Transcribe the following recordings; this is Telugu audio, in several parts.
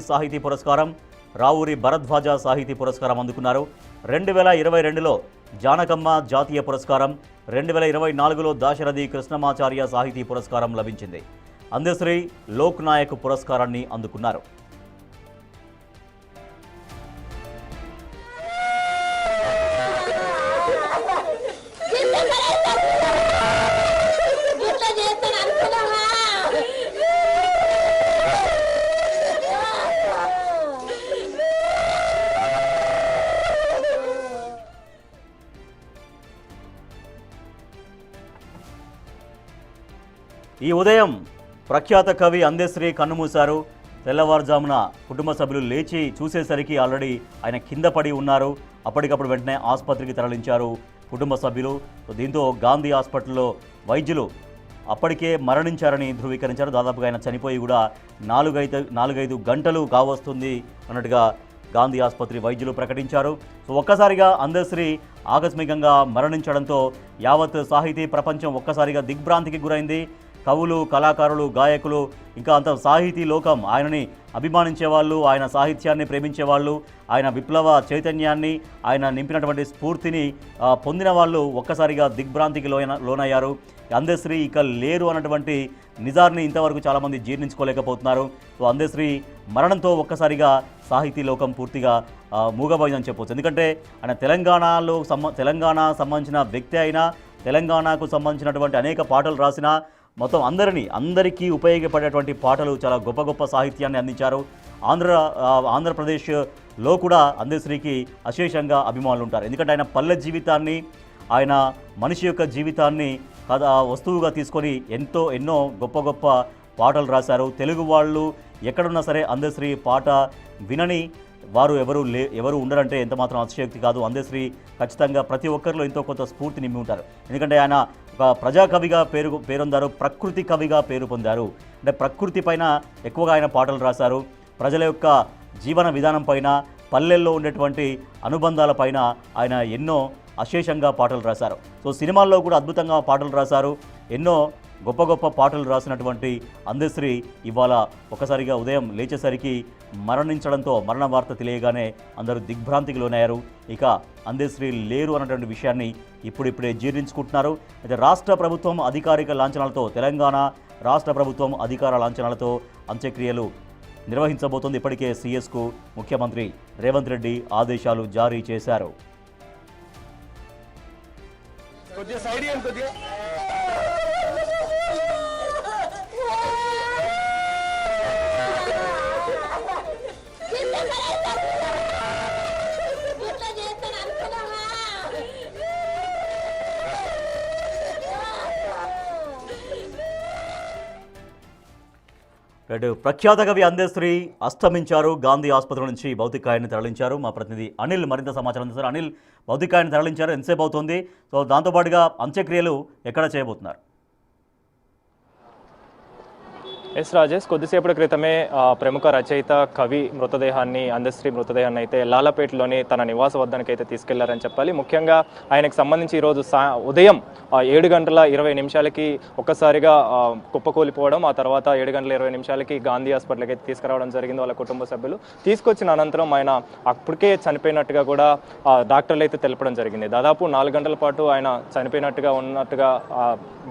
సాహితీ పురస్కారం, రావూరి భరద్వాజ సాహితీ పురస్కారం అందుకున్నారు. 2022లో జానకమ్మ జాతీయ పురస్కారం, 2024లో దాశరథి కృష్ణమాచార్య సాహితీ పురస్కారం లభించింది. అందశ్రీ లోక్ నాయక్ పురస్కారాన్ని అందుకున్నారు. ఈ ఉదయం ప్రఖ్యాత కవి అందశ్రీ కన్నుమూశారు. తెల్లవారుజామున కుటుంబ సభ్యులు లేచి చూసేసరికి ఆల్రెడీ ఆయన కింద పడి ఉన్నారు. అప్పటికప్పుడు వెంటనే ఆసుపత్రికి తరలించారు కుటుంబ సభ్యులు. దీంతో గాంధీ హాస్పిటల్లో వైద్యులు అప్పటికే మరణించారని ధృవీకరించారు. దాదాపుగా ఆయన చనిపోయి కూడా 4-5 గంటలు కావస్తుంది అన్నట్టుగా గాంధీ ఆసుపత్రి వైద్యులు ప్రకటించారు. సో ఒక్కసారిగా అందశ్రీ ఆకస్మికంగా మరణించడంతో యావత్ సాహితీ ప్రపంచం ఒక్కసారిగా దిగ్భ్రాంతికి గురైంది. కవులు, కళాకారులు, గాయకులు, ఇంకా అంత సాహితీ లోకం ఆయనని అభిమానించేవాళ్ళు, ఆయన సాహిత్యాన్ని ప్రేమించేవాళ్ళు, ఆయన విప్లవ చైతన్యాన్ని, ఆయన నింపినటువంటి స్ఫూర్తిని పొందిన వాళ్ళు ఒక్కసారిగా దిగ్భ్రాంతికి లోనయ్యారు. అందశ్రీ ఇక లేరు అన్నటువంటి నిజాన్ని ఇంతవరకు చాలామంది జీర్ణించుకోలేకపోతున్నారు. సో అందశ్రీ మరణంతో ఒక్కసారిగా సాహితీ లోకం పూర్తిగా మూగబోయిందని చెప్పవచ్చు. ఎందుకంటే ఆయన తెలంగాణ సంబంధించిన వ్యక్తి అయినా, తెలంగాణకు సంబంధించినటువంటి అనేక పాటలు రాసిన, మొత్తం అందరికీ ఉపయోగపడేటువంటి పాటలు, చాలా గొప్ప గొప్ప సాహిత్యాన్ని అందించారు. ఆంధ్రప్రదేశ్లో కూడా అందశ్రీకి అశేషంగా అభిమానులు ఉంటారు. ఎందుకంటే ఆయన పల్లె జీవితాన్ని, ఆయన మనిషి యొక్క జీవితాన్ని వస్తువుగా తీసుకొని ఎన్నో గొప్ప గొప్ప పాటలు రాశారు. తెలుగు వాళ్ళు ఎక్కడున్నా సరే అందశ్రీ పాట వినని వారు ఎవరు ఉండరంటే ఎంత మాత్రం అతిశయోక్తి కాదు. అందశ్రీ ఖచ్చితంగా ప్రతి ఒక్కరిలో ఎంతో కొంత స్ఫూర్తి నింపి ఉంటారు. ఎందుకంటే ఆయన ఒక ప్రజాకవిగా పేరొందారు, ప్రకృతి కవిగా పేరు పొందారు. అంటే ప్రకృతి పైన ఎక్కువగా ఆయన పాటలు రాశారు. ప్రజల యొక్క జీవన విధానం పైన, పల్లెల్లో ఉండేటువంటి అనుబంధాలపైన ఆయన ఎన్నో అశేషంగా పాటలు రాశారు. సో సినిమాల్లో కూడా అద్భుతంగా పాటలు రాశారు. ఎన్నో గొప్ప గొప్ప పాటలు రాసినటువంటి అందశ్రీ ఇవాళ ఒకసారిగా ఉదయం లేచేసరికి మరణించడంతో, మరణ వార్త తెలియగానే అందరూ దిగ్భ్రాంతికి లోనయ్యారు. ఇక అందశ్రీ లేరు అన్నటువంటి విషయాన్ని ఇప్పుడిప్పుడే జీర్ణించుకుంటున్నారు. అయితే రాష్ట్ర ప్రభుత్వం అధికారిక లాంఛనాలతో, తెలంగాణ రాష్ట్ర ప్రభుత్వం అధికార లాంఛనాలతో అంత్యక్రియలు నిర్వహించబోతోంది. ఇప్పటికే సీఎస్కు ముఖ్యమంత్రి రేవంత్ రెడ్డి ఆదేశాలు జారీ చేశారు. ప్రఖ్యాత కవి అందశ్రీ అస్తమించారు. గాంధీ ఆసుపత్రి నుంచి భౌతికాయాన్ని తరలించారు. మా ప్రతినిధి అనిల్ మరింత సమాచారం అందిస్తారు. అనిల్, భౌతికాయాన్ని తరలించారు, ఎంతసేపు అవుతుంది? సో దాంతోపాటుగా అంత్యక్రియలు ఎక్కడ చేయబోతున్నారు? ఎస్ రాజేష్, కొద్దిసేపటి క్రితమే ప్రముఖ రచయిత కవి మృతదేహాన్ని, అందశ్రీ మృతదేహాన్ని అయితే లాలపేటలోని తన నివాస వద్దనికి అయితే తీసుకెళ్లారని చెప్పాలి. ముఖ్యంగా ఆయనకు సంబంధించి ఈరోజు ఉదయం 7:20 ఒక్కసారిగా కుప్పకూలిపోవడం, ఆ తర్వాత 7:20 గాంధీ హాస్పిటల్కి అయితే తీసుకురావడం జరిగింది వాళ్ళ కుటుంబ సభ్యులు. తీసుకొచ్చిన అనంతరం ఆయన అప్పటికే చనిపోయినట్టుగా కూడా డాక్టర్లు అయితే తెలపడం జరిగింది. దాదాపు 4 గంటల పాటు ఆయన చనిపోయినట్టుగా ఉన్నట్టుగా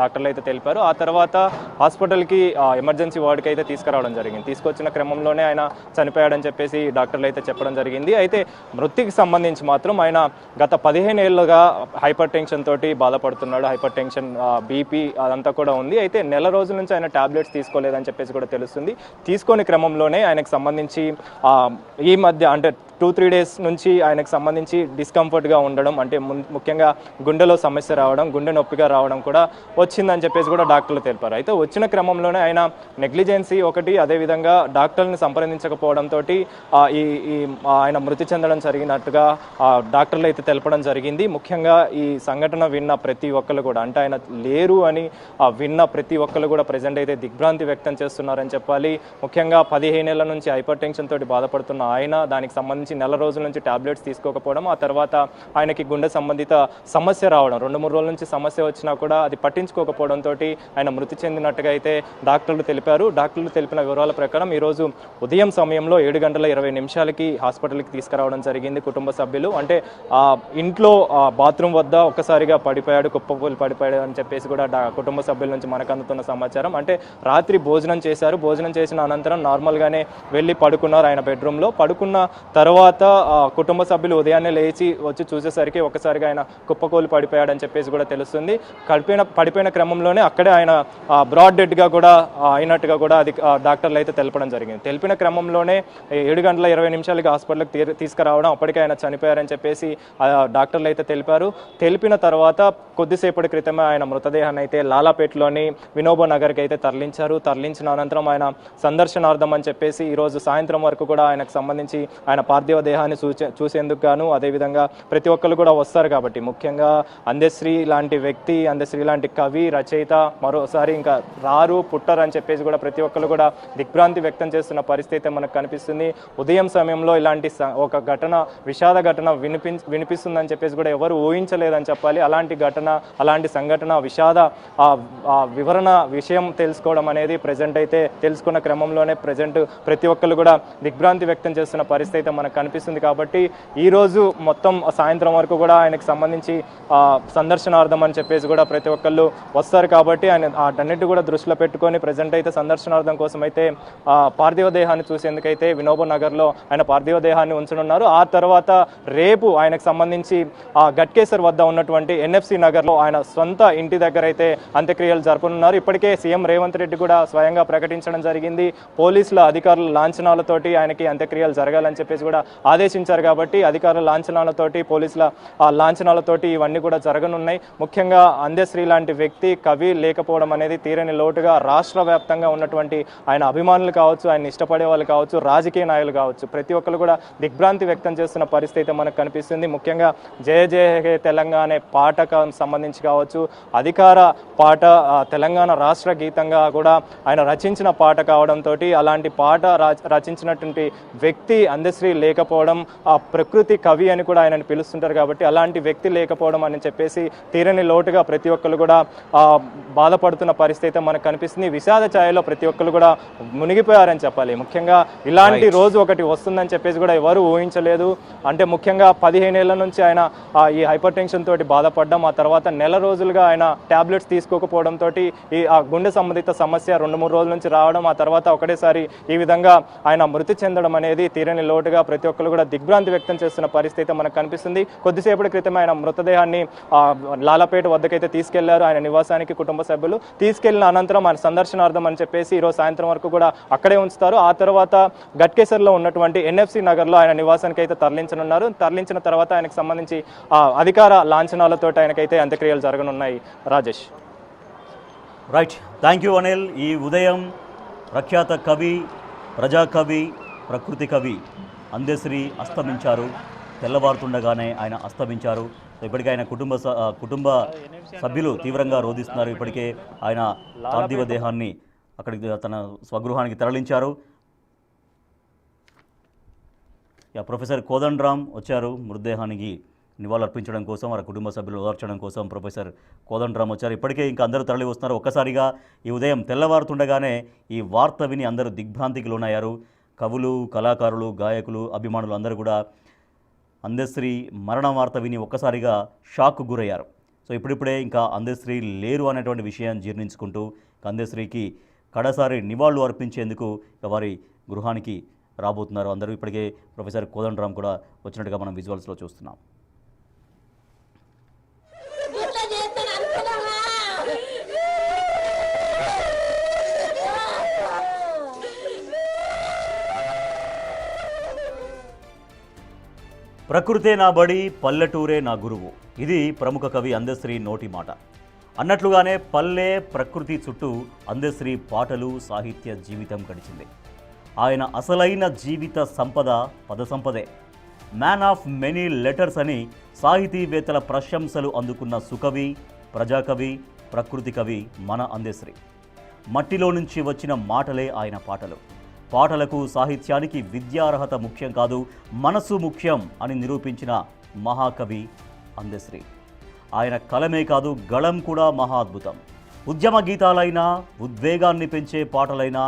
డాక్టర్లు అయితే తెలిపారు. ఆ తర్వాత హాస్పిటల్కి ఎమర్జెన్సీ వార్డుకి అయితే తీసుకురావడం జరిగింది. తీసుకొచ్చిన క్రమంలోనే ఆయన చనిపోయాడని చెప్పేసి డాక్టర్లు అయితే చెప్పడం జరిగింది. అయితే మృతికి సంబంధించి మాత్రం ఆయన గత 15 ఏళ్లుగా హైపర్ టెన్షన్ తోటి బాధపడుతున్నాడు. హైపర్ టెన్షన్, బీపీ అదంతా కూడా ఉంది. అయితే నెల రోజుల నుంచి ఆయన టాబ్లెట్స్ తీసుకోలేదని చెప్పేసి కూడా తెలుస్తుంది. తీసుకునే క్రమంలోనే ఆయనకు సంబంధించి ఈ మధ్య అంటే 2-3 డేస్ నుంచి ఆయనకు సంబంధించి డిస్కంఫర్ట్గా ఉండడం, అంటే ముఖ్యంగా గుండెలో సమస్య రావడం, గుండె నొప్పిగా రావడం కూడా వచ్చిందని చెప్పేసి కూడా డాక్టర్లు తెలిపారు. అయితే వచ్చిన క్రమంలోనే ఆయన నెగ్లిజెన్సీ ఒకటి, అదేవిధంగా డాక్టర్ని సంప్రదించకపోవడంతో ఆయన మృతి చెందడం జరిగినట్టుగా డాక్టర్లు అయితే తెలపడం జరిగింది. ముఖ్యంగా ఈ సంఘటన విన్న ప్రతి ఒక్కరు కూడా, అంటే ఆయన లేరు అని విన్న ప్రతి ఒక్కరు కూడా ప్రజెంట్ అయితే దిగ్భ్రాంతి వ్యక్తం చేస్తున్నారని చెప్పాలి. ముఖ్యంగా 15 ఏళ్ల నుంచి హైపర్ టెన్షన్ తోటి బాధపడుతున్న ఆయన దానికి సంబంధించి నెల రోజుల నుంచి టాబ్లెట్స్ తీసుకోకపోవడం, ఆ తర్వాత ఆయనకి గుండె సంబంధిత సమస్య రావడం, 2-3 రోజుల నుంచి సమస్య వచ్చినా కూడా అది పట్టించుకోకపోవడంతో ఆయన మృతి చెందినట్టుగా అయితే డాక్టర్లు తెలిపారు. చెప్పారు. డాక్టర్లు తెలిపిన వివరాల ప్రకారం ఈరోజు ఉదయం సమయంలో 7:20 హాస్పిటల్కి తీసుకురావడం జరిగింది కుటుంబ సభ్యులు. అంటే ఇంట్లో బాత్రూమ్ వద్ద ఒక్కసారిగా పడిపోయాడు, కుప్పకూలి పడిపోయాడు అని చెప్పేసి కూడా కుటుంబ సభ్యుల నుంచి మనకు అందుతున్న సమాచారం. అంటే రాత్రి భోజనం చేశారు, భోజనం చేసిన అనంతరం నార్మల్గానే వెళ్ళి పడుకున్నారు ఆయన బెడ్రూమ్లో. పడుకున్న తర్వాత కుటుంబ సభ్యులు ఉదయాన్నే లేచి వచ్చి చూసేసరికి ఒక్కసారిగా ఆయన కుప్పకూలి పడిపోయాడని చెప్పేసి కూడా తెలుస్తుంది. పడిపోయిన క్రమంలోనే అక్కడే ఆయన బ్రాడ్ డెడ్గా కూడా అయినట్టుగా కూడా అది డాక్టర్లు అయితే తెలపడం జరిగింది. తెలిపిన క్రమంలోనే 7:20 హాస్పిటల్కి తీసుకురావడం, అప్పటికే ఆయన చనిపోయారని చెప్పేసి డాక్టర్లు అయితే తెలిపారు. తెలిపిన తర్వాత కొద్దిసేపటి క్రితమే ఆయన మృతదేహాన్ని అయితే లాలాపేటలోని వినోబా నగర్కి అయితే తరలించారు. తరలించిన అనంతరం ఆయన సందర్శనార్థం అని చెప్పేసి ఈరోజు సాయంత్రం వరకు కూడా ఆయనకు సంబంధించి ఆయన పార్థివ దేహాన్ని చూసేందుకు గాను, అదేవిధంగా ప్రతి ఒక్కరు కూడా వస్తారు కాబట్టి ముఖ్యంగా అందశ్రీ లాంటి వ్యక్తి, అందశ్రీ లాంటి కవి, రచయిత మరోసారి ఇంకా రారు పుట్టరు అని చెప్పేసి కూడా ప్రతి ఒక్కరు కూడా దిగ్భ్రాంతి వ్యక్తం చేస్తున్న పరిస్థితి మనకు కనిపిస్తుంది. ఉదయం సమయంలో ఇలాంటి ఒక ఘటన, విషాద ఘటన వినిపిస్తుందని చెప్పేసి కూడా ఎవరు ఊహించలేదని చెప్పాలి. అలాంటి సంఘటన, విషాద వివరణ విషయం తెలుసుకోవడం అనేది ప్రజెంట్ అయితే తెలుసుకున్న క్రమంలోనే ప్రతి ఒక్కరు కూడా దిగ్భ్రాంతి వ్యక్తం చేస్తున్న పరిస్థితి మనకు కనిపిస్తుంది. కాబట్టి ఈరోజు మొత్తం సాయంత్రం వరకు కూడా ఆయనకు సంబంధించి సందర్శనార్థం అని చెప్పేసి కూడా ప్రతి ఒక్కళ్ళు వస్తారు కాబట్టి ఆయన అన్నిటి కూడా దృష్టిలో పెట్టుకొని ప్రజెంట్ అయితే సందర్శనార్థం కోసం అయితే పార్థివ దేహాన్ని చూసేందుకైతే వినోబా నగర్లో ఆయన పార్థివ దేహాన్ని ఉంచనున్నారు. ఆ తర్వాత రేపు ఆయనకు సంబంధించి గట్కేసర్ వద్ద ఉన్నటువంటి ఎన్ఎఫ్సి నగర్లో ఆయన సొంత ఇంటి దగ్గర అయితే అంత్యక్రియలు జరపనున్నారు. ఇప్పటికే సీఎం రేవంత్ రెడ్డి కూడా స్వయంగా ప్రకటించడం జరిగింది. పోలీసుల అధికారుల లాంఛనాలతోటి ఆయనకి అంత్యక్రియలు జరగాలని చెప్పేసి కూడా ఆదేశించారు. కాబట్టి అధికారుల లాంఛనాలతోటి, పోలీసుల లాంఛనాలతోటి ఇవన్నీ కూడా జరగనున్నాయి. ముఖ్యంగా అందశ్రీ లాంటి వ్యక్తి, కవి లేకపోవడం అనేది తీరని లోటుగా రాష్ట్ర వ్యాప్తంగా ఉన్నటువంటి ఆయన అభిమానులు కావచ్చు, ఆయన ఇష్టపడే వాళ్ళు కావచ్చు, రాజకీయ నాయకులు కావచ్చు, ప్రతి ఒక్కరు కూడా దిగ్భ్రాంతి వ్యక్తం చేస్తున్న పరిస్థితి మనకు కనిపిస్తుంది. ముఖ్యంగా జయ జయ హే తెలంగాణ పాటకు సంబంధించి కావచ్చు, అధికార పాట, తెలంగాణ రాష్ట్ర గీతంగా కూడా ఆయన రచించిన పాట కావడంతో అలాంటి పాట రచించినటువంటి వ్యక్తి అందశ్రీ లేకపోవడం, ప్రకృతి కవి అని కూడా ఆయనని పిలుస్తుంటారు కాబట్టి అలాంటి వ్యక్తి లేకపోవడం అని చెప్పేసి తీరని లోటుగా ప్రతి ఒక్కరు కూడా బాధపడుతున్న పరిస్థితి మనకు కనిపిస్తుంది. విషాద ఛాయలో ప్రతి ఒక్కరు కూడా మునిగిపోయారని చెప్పాలి. ముఖ్యంగా ఇలాంటి రోజు ఒకటి వస్తుందని చెప్పేసి కూడా ఎవరు ఊహించలేదు. అంటే ముఖ్యంగా 15 ఏళ్ల నుంచి ఆయన ఈ హైపర్ టెన్షన్ తోటి బాధపడ్డం, ఆ తర్వాత నెల రోజులుగా ఆయన టాబ్లెట్స్ తీసుకోకపోవడంతో ఈ గుండె సంబంధిత సమస్య 2-3 రోజుల నుంచి రావడం, ఆ తర్వాత ఒకటేసారి ఈ విధంగా ఆయన మృతి చెందడం అనేది తీరని లోటుగా ప్రతి ఒక్కరు కూడా దిగ్భ్రాంతి వ్యక్తం చేస్తున్న పరిస్థితి మనకు కనిపిస్తుంది. కొద్దిసేపటి క్రితం ఆయన మృతదేహాన్ని లాలాపేట వద్దకైతే తీసుకెళ్లారు ఆయన నివాసానికి కుటుంబ సభ్యులు. తీసుకెళ్లిన అనంతరం ఆయన సందర్శనార్థం అని చెప్పేసి ఈరోజు సాయంత్రం వరకు కూడా అక్కడే ఉంచుతారు. ఆ తర్వాత గట్కేసర్లో ఉన్నటువంటి ఎన్ఎఫ్సి నగర్లో ఆయన నివాసానికి అయితే తరలించనున్నారు. తరలించిన తర్వాత ఆయనకు సంబంధించి అధికార లాంఛనాలతో ఆయనకైతే అంత్యక్రియలు జరగనున్నాయి. Rajesh. Right, thank you Anil. ఈ ఉదయం ప్రఖ్యాత కవి, ప్రజాకవి, ప్రకృతి కవి అందశ్రీ అస్తమించారు. తెల్లవారుతుండగానే ఆయన అస్తమించారు. ఇప్పటికే ఆయన కుటుంబ సభ్యులు తీవ్రంగా రోధిస్తున్నారు. ఇప్పటికే ఆయన పార్థివ దేహాన్ని అక్కడికి తన స్వగృహానికి తరలించారు. ప్రొఫెసర్ కోదండరామ్ వచ్చారు మృతదేహానికి నివాళులర్పించడం కోసం, వారి కుటుంబ సభ్యులు ఓదార్చడం కోసం ప్రొఫెసర్ కోదండరామ్ వచ్చారు. ఇప్పటికే ఇంకా అందరూ తరలి వస్తున్నారు. ఒక్కసారిగా ఈ ఉదయం తెల్లవారుతుండగానే ఈ వార్త విని అందరూ దిగ్భ్రాంతికి లోనయ్యారు. కవులు, కళాకారులు, గాయకులు, అభిమానులు అందరూ కూడా అందశ్రీ మరణ వార్త విని ఒక్కసారిగా షాక్కు గురయ్యారు. సో ఇప్పుడిప్పుడే ఇంకా అందశ్రీ లేరు అనేటువంటి విషయాన్ని జీర్ణించుకుంటూ అందశ్రీకి కడసారి నివాళులు అర్పించేందుకు వారి గృహానికి రాబోతున్నారు అందరూ. ఇప్పటికే ప్రొఫెసర్ కోదండరామ్ కూడా వచ్చినట్టుగా మనం విజువల్స్లో చూస్తున్నాం. ప్రకృతే నా బడి, పల్లెటూరే నా గురువు. ఇది ప్రముఖ కవి అందశ్రీ నోటి మాట. అన్నట్లుగానే పల్లె, ప్రకృతి చుట్టూ అందశ్రీ పాటలు, సాహిత్య జీవితం గడిచింది. ఆయన అసలైన జీవిత సంపద పద సంపదే. మ్యాన్ ఆఫ్ మెనీ లెటర్స్ అని సాహితీవేత్తల ప్రశంసలు అందుకున్న సుకవి, ప్రజాకవి, ప్రకృతి కవి మన అందశ్రీ. మట్టిలో నుంచి వచ్చిన మాటలే ఆయన పాటలు. పాటలకు, సాహిత్యానికి విద్యార్హత ముఖ్యం కాదు, మనసు ముఖ్యం అని నిరూపించిన మహాకవి అందశ్రీ. ఆయన కలమే కాదు, గళం కూడా మహా అద్భుతం. ఉద్యమ గీతాలైనా, ఉద్వేగాన్ని పెంచే పాటలైనా,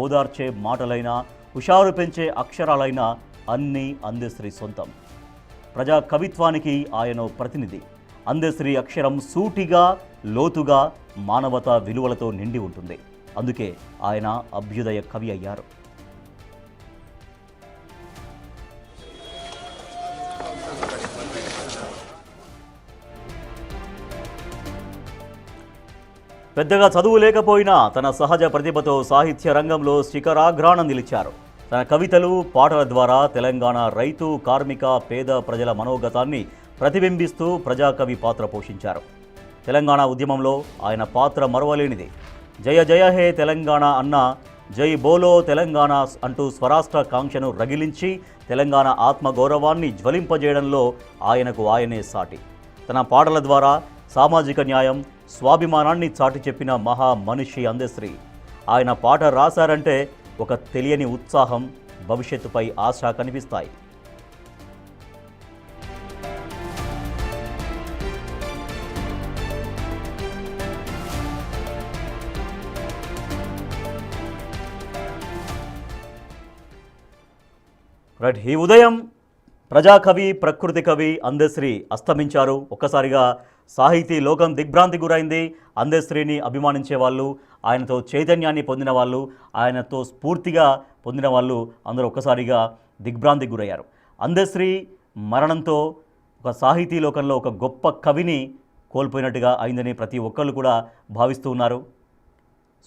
ఓదార్చే మాటలైనా, హుషారు పెంచే అక్షరాలైనా అన్నీ అందశ్రీ సొంతం. ప్రజా కవిత్వానికి ఆయన ప్రతినిధి. అందశ్రీ అక్షరం సూటిగా, లోతుగా, మానవతా విలువలతో నిండి ఉంటుంది. అందుకే ఆయన అభ్యుదయ కవి అయ్యారు. పెద్దగా చదువు లేకపోయినా తన సహజ ప్రతిభతో సాహిత్య రంగంలో శిఖరాగ్రాణం నిలిచారు. తన కవితలు, పాటల ద్వారా తెలంగాణ రైతు, కార్మిక, పేద ప్రజల మనోగతాన్ని ప్రతిబింబిస్తూ ప్రజాకవి పాత్ర పోషించారు. తెలంగాణ ఉద్యమంలో ఆయన పాత్ర మరువలేనిది. జయ జయ హే తెలంగాణ అన్న, జై బోలో తెలంగాణ అంటూ స్వరాష్ట్ర కాంక్షను రగిలించి తెలంగాణ ఆత్మగౌరవాన్ని జ్వలింపజేయడంలో ఆయనకు ఆయనే సాటి. తన పాటల ద్వారా సామాజిక న్యాయం, స్వాభిమానాన్ని చాటి చెప్పిన మహా మనిషి అందశ్రీ. ఆయన పాట రాశారంటే ఒక తెలియని ఉత్సాహం, భవిష్యత్తుపై ఆశ కనిపిస్తాయి. రైట్, ఈ ఉదయం ప్రజాకవి, ప్రకృతి కవి అందశ్రీ అస్తమించారు. ఒక్కసారిగా సాహితీ లోకం దిగ్భ్రాంతి గురైంది. అందశ్రీని అభిమానించే వాళ్ళు, ఆయనతో చైతన్యాన్ని పొందిన వాళ్ళు, ఆయనతో స్ఫూర్తిగా పొందిన వాళ్ళు అందరూ ఒక్కసారిగా దిగ్భ్రాంతికి గురయ్యారు. అందశ్రీ మరణంతో ఒక సాహితీ లోకంలో ఒక గొప్ప కవిని కోల్పోయినట్టుగా అయిందని ప్రతి ఒక్కళ్ళు కూడా భావిస్తూ ఉన్నారు.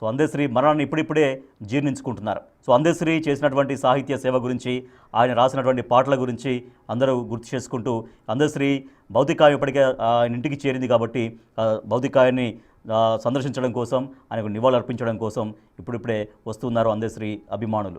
సో అందశ్రీ మరణాన్ని ఇప్పుడిప్పుడే జీర్ణించుకుంటున్నారు. సో అందశ్రీ చేసినటువంటి సాహిత్య సేవ గురించి, ఆయన రాసినటువంటి పాటల గురించి అందరూ గుర్తు చేసుకుంటూ, అందశ్రీ భౌతికాయం ఇప్పటికే ఆయన ఇంటికి చేరింది కాబట్టి భౌతికాయాన్ని సందర్శించడం కోసం, ఆయనకు నివాళులు అర్పించడం కోసం ఇప్పుడిప్పుడే వస్తున్నారు అందశ్రీ అభిమానులు.